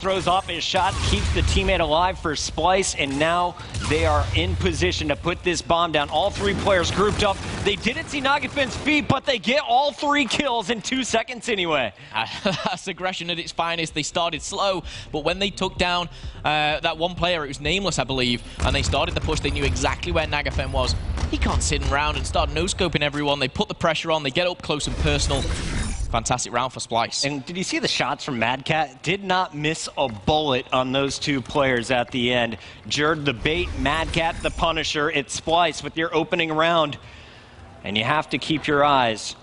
throws off his shot, keeps the teammate alive for Splyce, and now they are in position to put this bomb down. All three players grouped up. They didn't see Nagafen's feet, but they get all 3 kills in 2 seconds anyway. That's aggression at its finest. They started slow, but when they took down that one player, it was Nameless, I believe, and they started the push, they knew exactly where Nagafen was. He can't sit around and start no-scoping everyone. They put the pressure on, they get up close and personal. Fantastic round for Splyce. And did you see the shots from Mad Cat? Did not miss a bullet on those 2 players at the end. Jerd the bait, Mad Cat the punisher. It's Splyce with your opening round. And you have to keep your eyes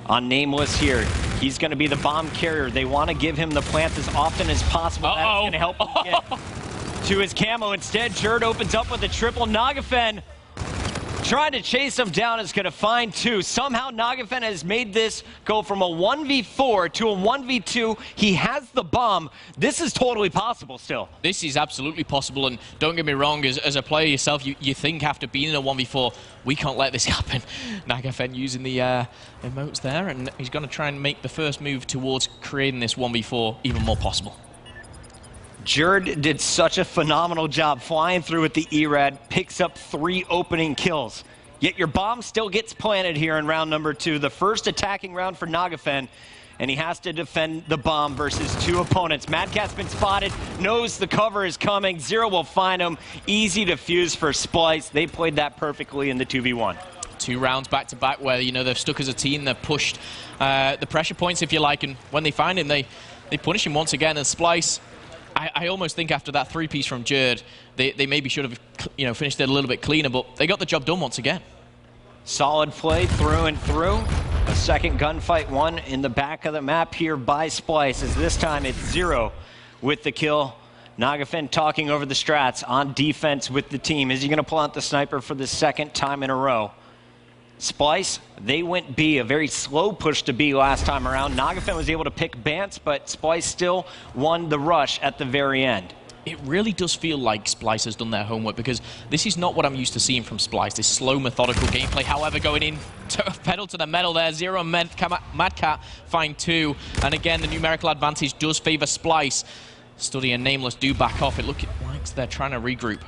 on Nameless here. He's going to be the bomb carrier. They want to give him the plants as often as possible. That's going to help him get to his camo. Instead, Jerd opens up with a triple. Nagafen trying to chase him down is going to find 2. Somehow Nagafen has made this go from a 1v4 to a 1v2. He has the bomb. This is totally possible still. This is absolutely possible, and don't get me wrong, as a player yourself, you think after being in a 1v4, we can't let this happen. Nagafen using the emotes there, and he's going to try and make the first move towards creating this 1v4 even more possible. Jerd did such a phenomenal job flying through with the ERAD, picks up 3 opening kills. Yet your bomb still gets planted here in round number 2, the first attacking round for Nagafen, and he has to defend the bomb versus 2 opponents. Mad Cat's been spotted, knows the cover is coming. Zero will find him. Easy defuse for Splyce. They played that perfectly in the 2v1. 2 rounds back-to-back where, you know, they've stuck as a team, they've pushed the pressure points, if you like, and when they find him, they punish him once again. And Splyce, I almost think after that 3-piece from Jerd, they maybe should have, you know, finished it a little bit cleaner, but they got the job done once again. Solid play through and through. A second gunfight won in the back of the map here by Splyce, as this time it's Zero with the kill. Nagafen talking over the strats on defense with the team. Is he going to pull out the sniper for the 2nd time in a row? Splyce, they went B, a very slow push to B last time around. Nagafen was able to pick Bance, but Splyce still won the rush at the very end. It really does feel like Splyce has done their homework, because this is not what I'm used to seeing from Splyce, this slow, methodical gameplay. However, going in, pedal to the metal there, Zero and Mad Cat find 2. And again, the numerical advantage does favor Splyce. Study and Nameless do back off. It looks like they're trying to regroup.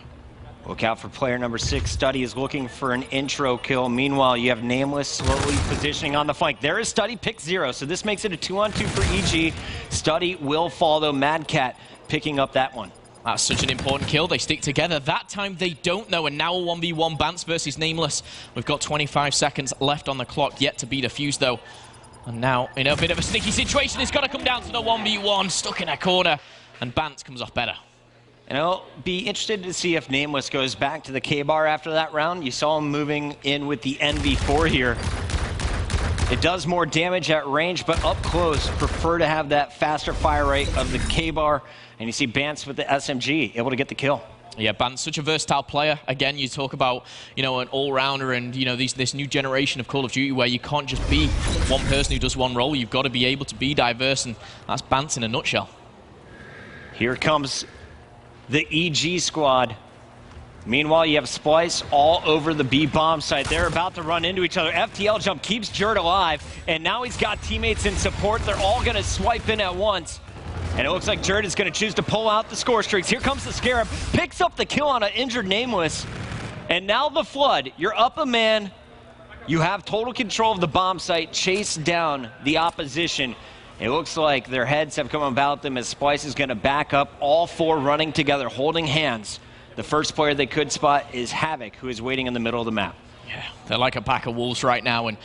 Look out for player number 6. Study is looking for an intro kill. Meanwhile, you have Nameless slowly positioning on the flank. There is Study, pick 0, so this makes it a 2-on-2 for EG. Study will fall, though. Mad Cat picking up that one. That's such an important kill. They stick together. That time they don't know, and now a 1v1 Bance versus Nameless. We've got 25 seconds left on the clock, yet to be defused, though. And now, in a bit of a sticky situation, it's got to come down to the 1v1, stuck in a corner, and Bance comes off better. And I'll be interested to see if Nameless goes back to the K-Bar after that round. You saw him moving in with the NV4 here. It does more damage at range, but up close, prefer to have that faster fire rate of the K-Bar. And you see Bance with the SMG, able to get the kill. Yeah, Bance, such a versatile player. Again, you talk about, you know, an all-rounder and, you know, this new generation of Call of Duty where you can't just be one person who does one role. You've got to be able to be diverse, and that's Bance in a nutshell. Here comes the EG squad. Meanwhile, you have Splyce all over the B bomb site. They're about to run into each other. FTL jump keeps Jerd alive, and now he's got teammates in support. They're all going to swipe in at once. And it looks like Jerd is going to choose to pull out the score streaks. Here comes the Scarab, picks up the kill on an injured Nameless. And now the Flood, you're up a man. You have total control of the bomb site, chase down the opposition. It looks like their heads have come about them as Splyce is going to back up, all 4 running together, holding hands. The first player they could spot is Havoc, who is waiting in the middle of the map. Yeah, they're like a pack of wolves right now, and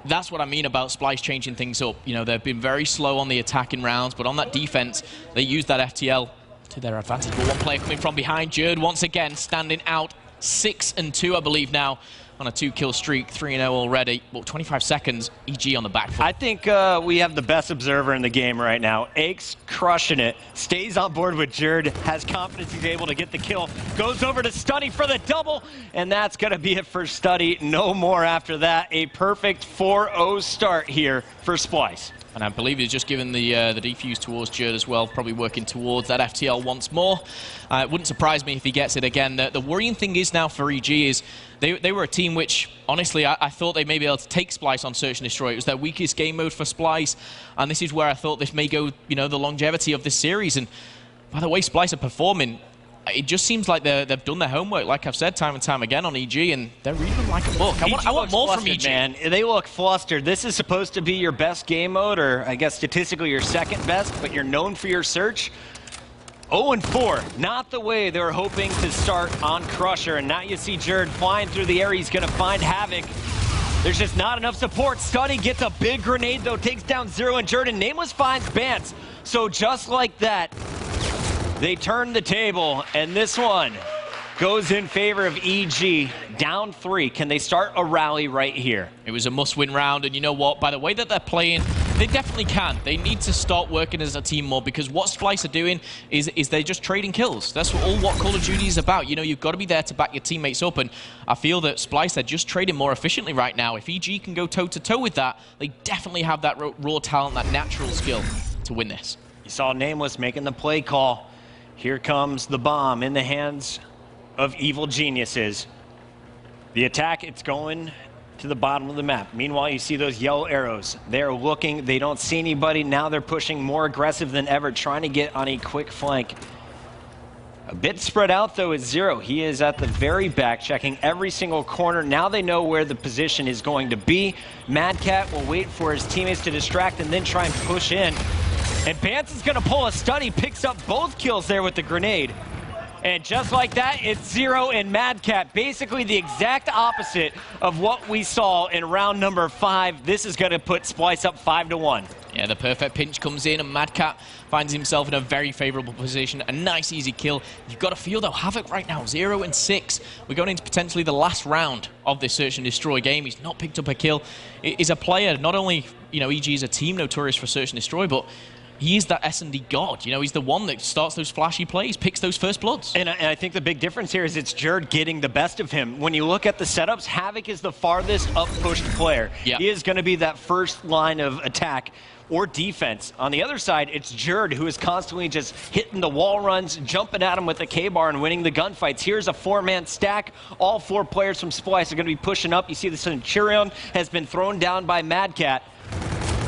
that's what I mean about Splyce changing things up. You know, they've been very slow on the attacking rounds, but on that defense, they use that FTL to their advantage. But one player coming from behind, Jerd once again standing out, 6-2, I believe now, on a 2-kill streak, 3-0 already. Well, 25 seconds, EG on the back foot. I think we have the best observer in the game right now. Aches crushing it, stays on board with Jerd, has confidence he's able to get the kill, goes over to Study for the double, and that's going to be it for Study. No more after that. A perfect 4-0 start here for Splyce. And I believe he's just given the defuse towards Jerd as well, probably working towards that FTL once more. It wouldn't surprise me if he gets it again. The worrying thing is now for EG is they were a team which, honestly, I thought they may be able to take Splyce on Search and Destroy. It was their weakest game mode for Splyce, and this is where I thought this may go, you know, the longevity of this series. And by the way Splyce are performing, it just seems like they've done their homework, like I've said time and time again on EG, and they're reading them like a book. I want more from EG. Man. They look flustered. This is supposed to be your best game mode, or I guess statistically your second best, but you're known for your search. 0-4, not the way they were hoping to start on Crusher, and now you see Jerd flying through the air. He's going to find Havoc. There's just not enough support. Study gets a big grenade, though, takes down Zero and Jerd, and Nameless finds Bance. So just like that, they turn the table, and this one goes in favor of EG. Down 3. Can they start a rally right here? It was a must-win round, and you know what? By the way that they're playing, they definitely can. They need to start working as a team more, because what Splyce are doing is they're just trading kills. That's what Call of Duty is about. You know, you've got to be there to back your teammates up, and I feel that Splyce, they're just trading more efficiently right now. If EG can go toe-to-toe with that, they definitely have that raw talent, that natural skill to win this. You saw Nameless making the play call. Here comes the bomb in the hands of Evil Geniuses. The attack, it's going to the bottom of the map. Meanwhile, you see those yellow arrows. They're looking, they don't see anybody. Now they're pushing more aggressive than ever, trying to get on a quick flank. A bit spread out, though, is Zero. He is at the very back, checking every single corner. Now they know where the position is going to be. Mad Cat will wait for his teammates to distract and then try and push in. And Bance is going to pull a study, picks up both kills there with the grenade. And just like that, it's Zero and Mad Cat. Basically the exact opposite of what we saw in round number 5. This is going to put Splyce up 5-1. Yeah, the perfect pinch comes in, and Mad Cat finds himself in a very favorable position. A nice, easy kill. You've got to feel, though, Havoc right now, 0-6. We're going into potentially the last round of this Search and Destroy game. He's not picked up a kill. He's a player, not only, you know, EG is a team notorious for Search and Destroy, but he is that S&D god. You know, he's the one that starts those flashy plays, picks those first bloods. And I think the big difference here is it's Jerd getting the best of him. When you look at the setups, Havoc is the farthest up-pushed player. Yep. He is going to be that first line of attack or defense. On the other side, it's Jerd who is constantly just hitting the wall runs, jumping at him with a K-bar and winning the gunfights. Here's a 4-man stack. All 4 players from Splyce are going to be pushing up. You see the Centurion has been thrown down by Mad Cat.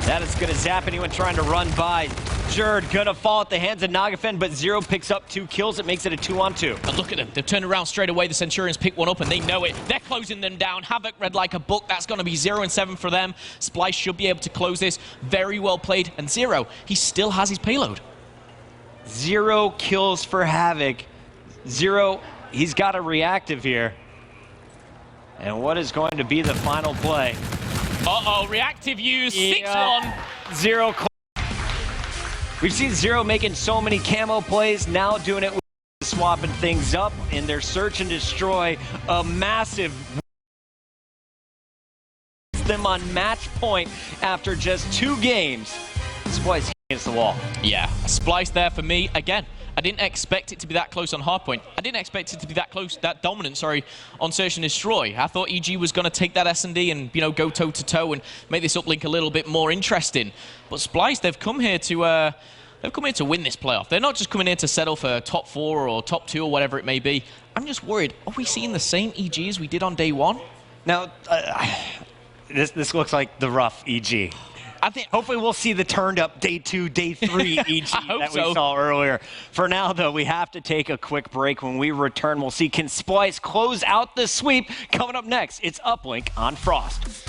That is going to zap anyone trying to run by. Jerd going to fall at the hands of Nagafen, but Zero picks up 2 kills. It makes it a 2-on-2. And look at them. They've turned around straight away. The Centurions pick one up, and they know it. They're closing them down. Havoc read like a book. That's going to be 0-7 for them. Splyce should be able to close this. Very well played. And Zero, he still has his payload. 0 kills for Havoc. Zero, he's got a reactive here. And what is going to be the final play? Uh-oh, reactive use, 6-1. Zero. We've seen Zero making so many camo plays, now doing it with swapping things up in their Search and Destroy. A massive them on match point after just 2 games. Splyce against the wall. Yeah, a Splyce there for me. Again, I didn't expect it to be that close on hardpoint. I didn't expect it to be that close, that dominant, sorry, on Search and Destroy. I thought EG was going to take that S&D and, you know, go toe-to-toe and make this uplink a little bit more interesting. But Splyce, they've come here to win this playoff. They're not just coming here to settle for top 4 or top 2 or whatever it may be. I'm just worried, are we seeing the same EG as we did on day 1? Now, this looks like the rough EG. I think hopefully we'll see the turned up day 2, day 3 EG that we saw earlier. For now, though, we have to take a quick break. When we return, we'll see can Splyce close out the sweep. Coming up next, it's Uplink on Frost.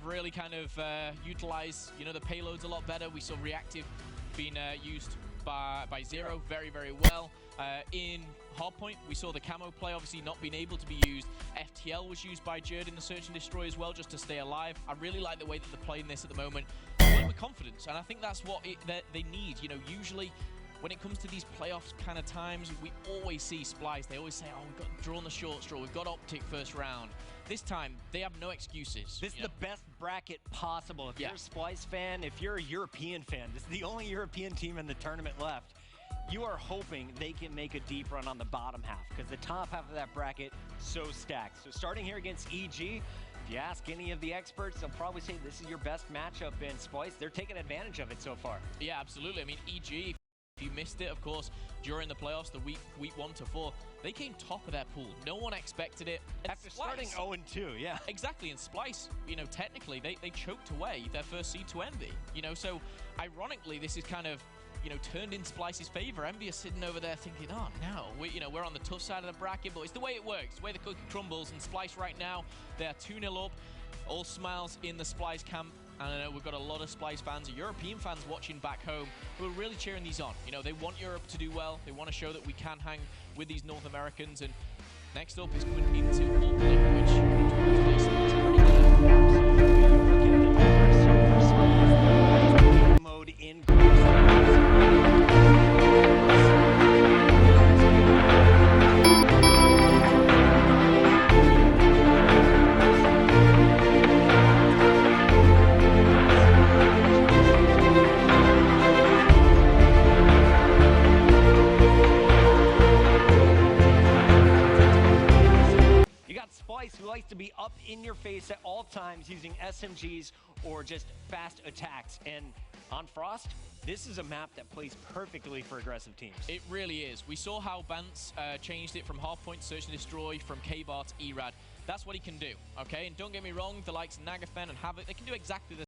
really kind of utilized, you know, the payloads a lot better. We saw reactive being used by Zero very, very well. In Hardpoint, we saw the camo play obviously not being able to be used. FTL was used by Jerd in the Search and Destroy as well, just to stay alive. I really like the way that they're playing this at the moment. They're playing with confidence, and I think that's what they need. You know, usually when it comes to these playoffs kind of times, we always see Splyce. They always say, oh, we've got drawn the short straw, we've got Optic first round. This time, they have no excuses. This is the best bracket possible. If Yeah. you're a Splyce fan, if you're a European fan, this is the only European team in the tournament left. You are hoping they can make a deep run on the bottom half, because the top half of that bracket so stacked. So starting here against EG, if you ask any of the experts, they'll probably say this is your best matchup in Splyce. They're taking advantage of it so far. Yeah, absolutely. I mean, EG, if you missed it, of course, during the playoffs, the week 1 to 4, they came top of their pool. No one expected it. And After Splyce, starting 0-2, yeah. Exactly, and Splyce, you know, technically, they choked away their first seed to Envy. You know, so ironically, this is kind of, you know, turned in Splyce's favor. Envy is sitting over there thinking, oh, no, we're on the tough side of the bracket, but it's the way it works, the way the cookie crumbles, and Splyce right now, they're 2-0 up, all smiles in the Splyce camp. And I know we've got a lot of Splyce fans, European fans watching back home who are really cheering these on. You know, they want Europe to do well. They want to show that we can hang with these North Americans. And next up is coming into Albany, which is pretty good. Mode in who likes to be up in your face at all times using SMGs or just fast attacks. And on Frost, this is a map that plays perfectly for aggressive teams. It really is. We saw how Bance changed it from Hardpoint, Search and Destroy, from K-Bar to ERAD. That's what he can do, okay? And don't get me wrong, the likes of Nagafen and Havoc, they can do exactly the